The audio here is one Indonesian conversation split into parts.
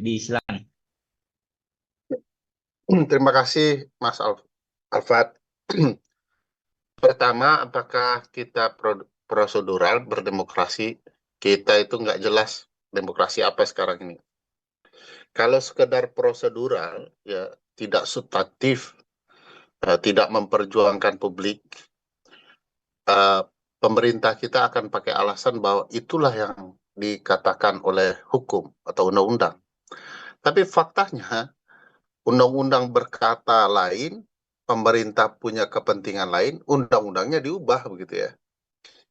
Silakan. Terima kasih, Mas Alfat. Pertama, apakah kita prosedural berdemokrasi? Kita itu nggak jelas demokrasi apa sekarang ini. Kalau sekedar prosedural, ya tidak substantif, tidak memperjuangkan publik, eh, pemerintah kita akan pakai alasan bahwa itulah yang dikatakan oleh hukum atau undang-undang. Tapi faktanya, undang-undang berkata lain, pemerintah punya kepentingan lain, undang-undangnya diubah begitu ya.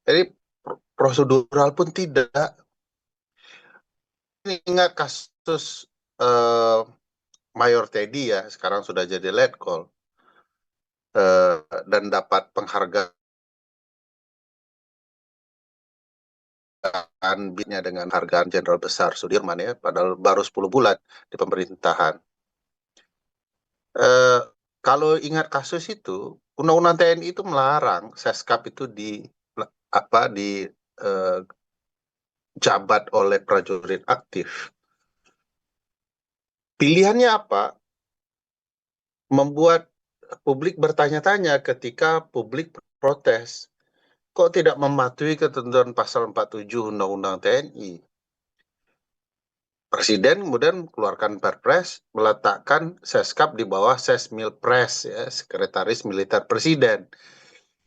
Jadi prosedural pun tidak. Ingat kasus eh, Mayor Teddy ya, sekarang sudah jadi letkol dan dapat penghargaan BIN-nya dengan hargaan Jenderal Besar Sudirman ya, padahal baru 10 bulan di pemerintahan. Eh, Kalau ingat kasus itu, Undang-Undang TNI itu melarang Seskap itu eh, jabat oleh prajurit aktif. Pilihannya apa? Membuat publik bertanya-tanya ketika publik protes. Kok tidak mematuhi ketentuan pasal 47 Undang-Undang TNI? Presiden kemudian keluarkan Perpres, meletakkan Seskap di bawah Sesmilpres, ya, Sekretaris Militer Presiden,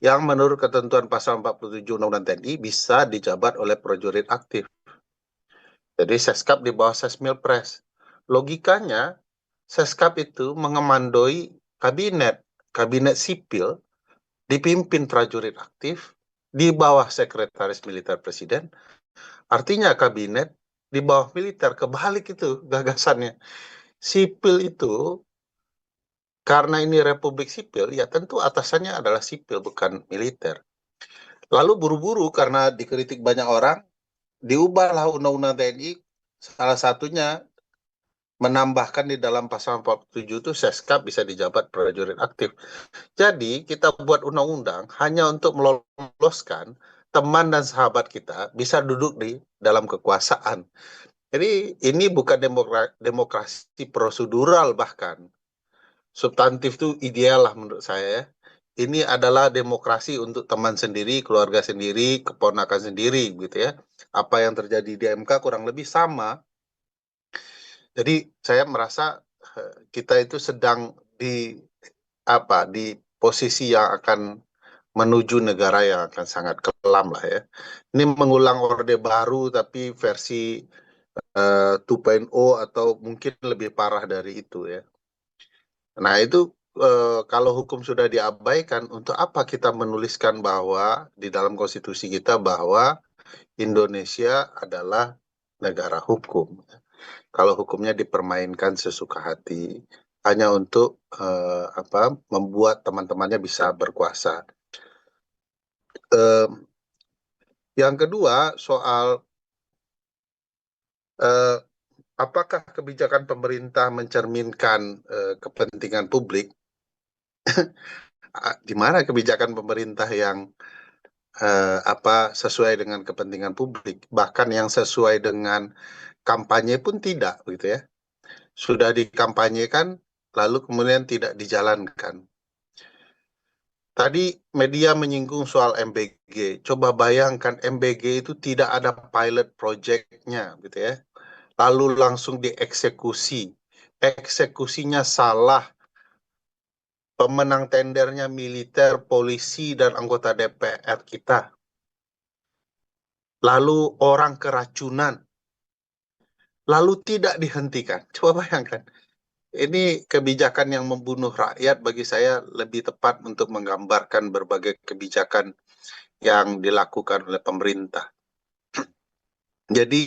yang menurut ketentuan pasal 47 Undang-Undang TNI bisa dijabat oleh prajurit aktif. Jadi Seskap di bawah Sesmilpres. Logikanya, Seskap itu mengemandoi kabinet sipil dipimpin prajurit aktif di bawah Sekretaris Militer Presiden. Artinya kabinet di bawah militer, kebalik itu gagasannya. Sipil itu, karena ini republik sipil, ya tentu atasannya adalah sipil, bukan militer. Lalu buru-buru karena dikritik banyak orang, diubahlah Undang-Undang TNI, salah satunya menambahkan di dalam pasal 47 itu Seskap bisa dijabat prajurit aktif. Jadi kita buat undang-undang hanya untuk meloloskan teman dan sahabat kita bisa duduk di dalam kekuasaan. Jadi ini bukan demokrasi prosedural bahkan. Substantif itu ideal lah menurut saya ya. Ini adalah demokrasi untuk teman sendiri, keluarga sendiri, keponakan sendiri gitu ya. Apa yang terjadi di MK kurang lebih sama. Jadi saya merasa kita itu sedang di di posisi yang akan menuju negara yang akan sangat kelam lah ya. Ini mengulang Orde Baru tapi versi 2.0 atau mungkin lebih parah dari itu ya. Nah itu kalau hukum sudah diabaikan, untuk apa kita menuliskan bahwa di dalam konstitusi kita bahwa Indonesia adalah negara hukum. Kalau hukumnya dipermainkan sesuka hati hanya untuk membuat teman-temannya bisa berkuasa. Eh, yang kedua soal eh, apakah kebijakan pemerintah mencerminkan kepentingan publik? Di mana kebijakan pemerintah yang sesuai dengan kepentingan publik, bahkan yang sesuai dengan kampanye pun tidak, gitu ya. Sudah dikampanyekan, lalu kemudian tidak dijalankan. Tadi media menyinggung soal MBG. Coba bayangkan MBG itu tidak ada pilot project-nya, gitu ya. Lalu langsung dieksekusi. Eksekusinya salah. Pemenang tendernya militer, polisi, dan anggota DPR kita. Lalu orang keracunan. Lalu tidak dihentikan. Coba bayangkan. Ini kebijakan yang membunuh rakyat bagi saya lebih tepat untuk menggambarkan berbagai kebijakan yang dilakukan oleh pemerintah. Jadi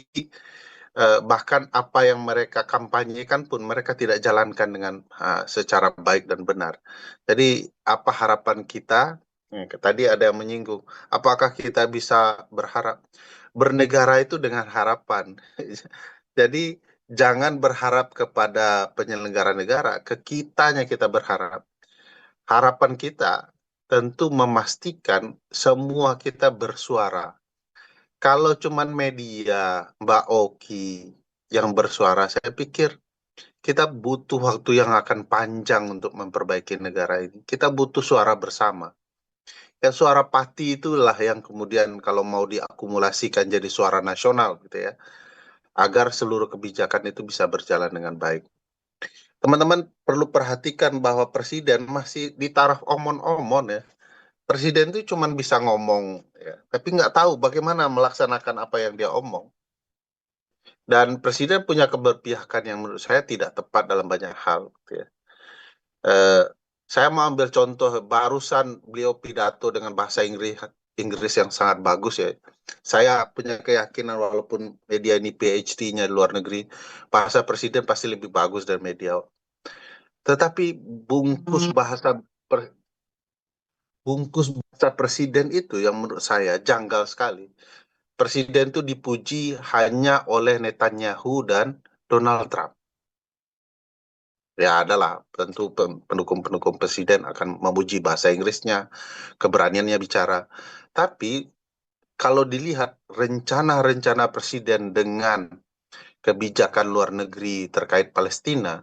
bahkan apa yang mereka kampanyekan pun mereka tidak jalankan dengan secara baik dan benar. Jadi apa harapan kita? Tadi ada yang menyinggung, apakah kita bisa berharap? Bernegara itu dengan harapan. Jadi jangan berharap kepada penyelenggara negara, ke kitanya kita berharap. Harapan kita tentu memastikan semua kita bersuara. Kalau cuman media, Mbak Oki, yang bersuara. Saya pikir kita butuh waktu yang akan panjang untuk memperbaiki negara ini. Kita butuh suara bersama. Ya, suara pati itulah yang kemudian kalau mau diakumulasikan jadi suara nasional gitu ya, agar seluruh kebijakan itu bisa berjalan dengan baik. Teman-teman perlu perhatikan bahwa presiden masih di taraf omon-omon ya. Presiden itu cuma bisa ngomong, ya, tapi nggak tahu bagaimana melaksanakan apa yang dia omong. Dan presiden punya keberpihakan yang menurut saya tidak tepat dalam banyak hal, gitu ya. Eh, saya mau ambil contoh barusan beliau pidato dengan bahasa Inggris yang sangat bagus ya. Saya punya keyakinan walaupun media ini PhD-nya di luar negeri, bahasa presiden pasti lebih bagus dari media. Tetapi bungkus bahasa bungkus bahasa presiden itu yang menurut saya janggal sekali. Presiden itu dipuji hanya oleh Netanyahu dan Donald Trump. Ya adalah tentu pendukung-pendukung presiden akan memuji bahasa Inggrisnya, keberaniannya bicara. Tapi kalau dilihat rencana-rencana presiden dengan kebijakan luar negeri terkait Palestina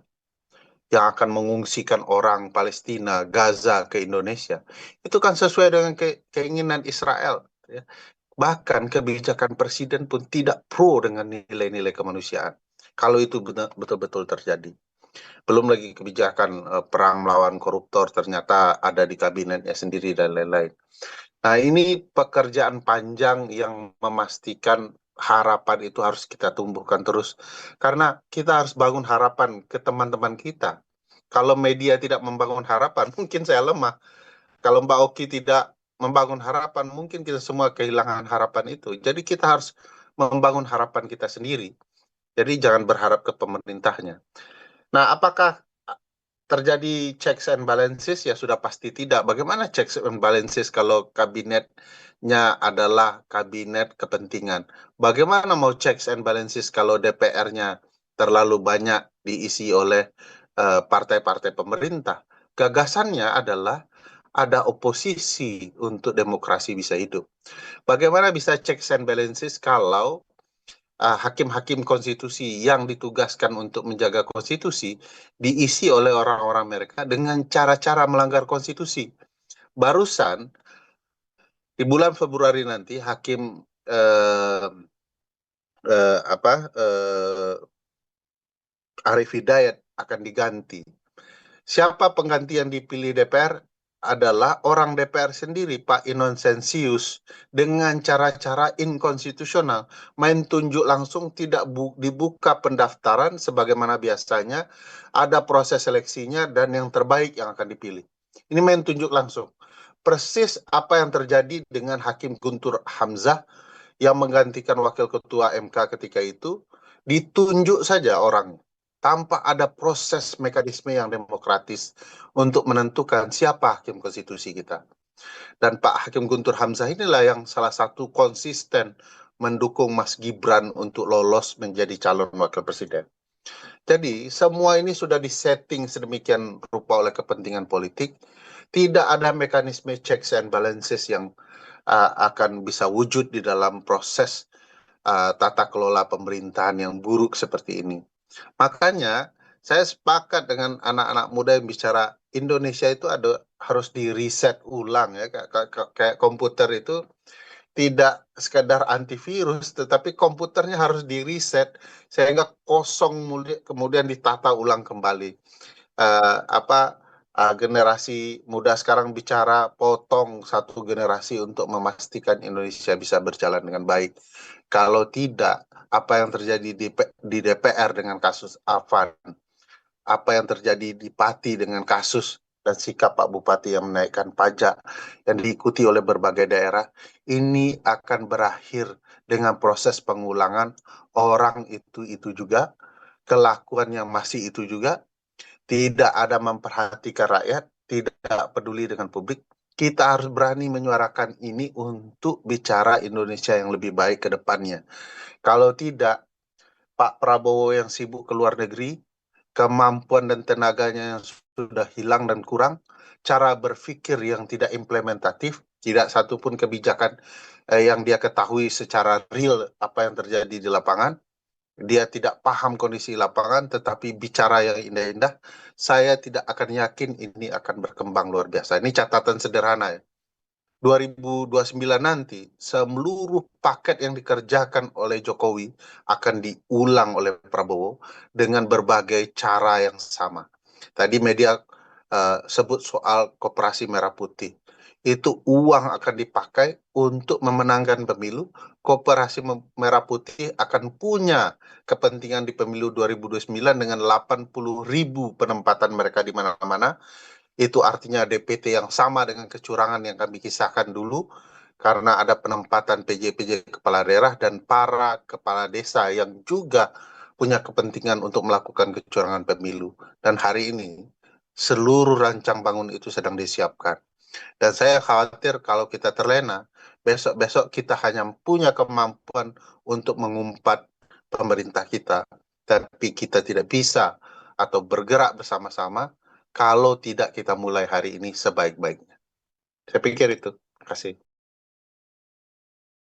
yang akan mengungsikan orang Palestina, Gaza ke Indonesia, itu kan sesuai dengan keinginan Israel. Ya. Bahkan kebijakan presiden pun tidak pro dengan nilai-nilai kemanusiaan. Kalau itu betul-betul terjadi. Belum lagi kebijakan perang melawan koruptor ternyata ada di kabinetnya sendiri dan lain-lain. Nah, ini pekerjaan panjang yang memastikan harapan itu harus kita tumbuhkan terus. Karena kita harus bangun harapan ke teman-teman kita. Kalau media tidak membangun harapan, mungkin saya lemah. Kalau Mbak Oki tidak membangun harapan, mungkin kita semua kehilangan harapan itu. Jadi kita harus membangun harapan kita sendiri. Jadi jangan berharap ke pemerintahnya. Nah, apakah terjadi checks and balances? Ya sudah pasti tidak. Bagaimana checks and balances kalau kabinetnya adalah kabinet kepentingan? Bagaimana mau checks and balances kalau DPR-nya terlalu banyak diisi oleh partai-partai pemerintah? Gagasannya adalah ada oposisi untuk demokrasi bisa hidup. Bagaimana bisa checks and balances kalau hakim-hakim konstitusi yang ditugaskan untuk menjaga konstitusi diisi oleh orang-orang mereka dengan cara-cara melanggar konstitusi. Barusan di bulan Februari nanti hakim eh, apa Arif Hidayat akan diganti. Siapa pengganti yang dipilih DPR adalah orang DPR sendiri, Pak Inonsensius, dengan cara-cara inkonstitusional. Main tunjuk langsung, tidak dibuka pendaftaran sebagaimana biasanya, ada proses seleksinya dan yang terbaik yang akan dipilih. Ini main tunjuk langsung. Persis apa yang terjadi dengan Hakim Guntur Hamzah yang menggantikan Wakil Ketua MK ketika itu, ditunjuk saja orang tanpa ada proses mekanisme yang demokratis untuk menentukan siapa hakim konstitusi kita. Dan Pak Hakim Guntur Hamzah inilah yang salah satu konsisten mendukung Mas Gibran untuk lolos menjadi calon wakil presiden. Jadi semua ini sudah disetting sedemikian rupa oleh kepentingan politik. Tidak ada mekanisme checks and balances yang akan bisa wujud di dalam proses tata kelola pemerintahan yang buruk seperti ini. Makanya saya sepakat dengan anak-anak muda yang bicara Indonesia itu harus di reset ulang ya, kayak komputer itu tidak sekadar antivirus, tetapi komputernya harus di reset sehingga kosong kemudian ditata ulang kembali. Generasi muda sekarang bicara potong satu generasi untuk memastikan Indonesia bisa berjalan dengan baik. Kalau tidak, apa yang terjadi di DPR dengan kasus Afan, apa yang terjadi di Pati dengan kasus dan sikap Pak Bupati yang menaikkan pajak yang diikuti oleh berbagai daerah, ini akan berakhir dengan proses pengulangan orang itu juga, kelakuan yang masih itu juga, tidak ada memperhatikan rakyat, tidak peduli dengan publik. Kita harus berani menyuarakan ini untuk bicara Indonesia yang lebih baik ke depannya. Kalau tidak, Pak Prabowo yang sibuk ke luar negeri, kemampuan dan tenaganya yang sudah hilang dan kurang, cara berpikir yang tidak implementatif, tidak satupun kebijakan yang dia ketahui secara real apa yang terjadi di lapangan, dia tidak paham kondisi lapangan, tetapi bicara yang indah-indah, saya tidak akan yakin ini akan berkembang luar biasa. Ini catatan sederhana ya. 2029 nanti, seluruh paket yang dikerjakan oleh Jokowi akan diulang oleh Prabowo dengan berbagai cara yang sama. Tadi media sebut soal Koperasi Merah Putih. Itu uang akan dipakai untuk memenangkan pemilu. Koperasi Merah Putih akan punya kepentingan di pemilu 2029 dengan 80.000 penempatan mereka di mana-mana. Itu artinya DPT yang sama dengan kecurangan yang kami kisahkan dulu, karena ada penempatan PJ-PJ kepala daerah dan para kepala desa yang juga punya kepentingan untuk melakukan kecurangan pemilu. Dan hari ini, seluruh rancang bangun itu sedang disiapkan. Dan saya khawatir kalau kita terlena, besok-besok kita hanya punya kemampuan untuk mengumpat pemerintah kita, tapi kita tidak bisa atau bergerak bersama-sama kalau tidak kita mulai hari ini sebaik-baiknya. Saya pikir itu. Terima kasih.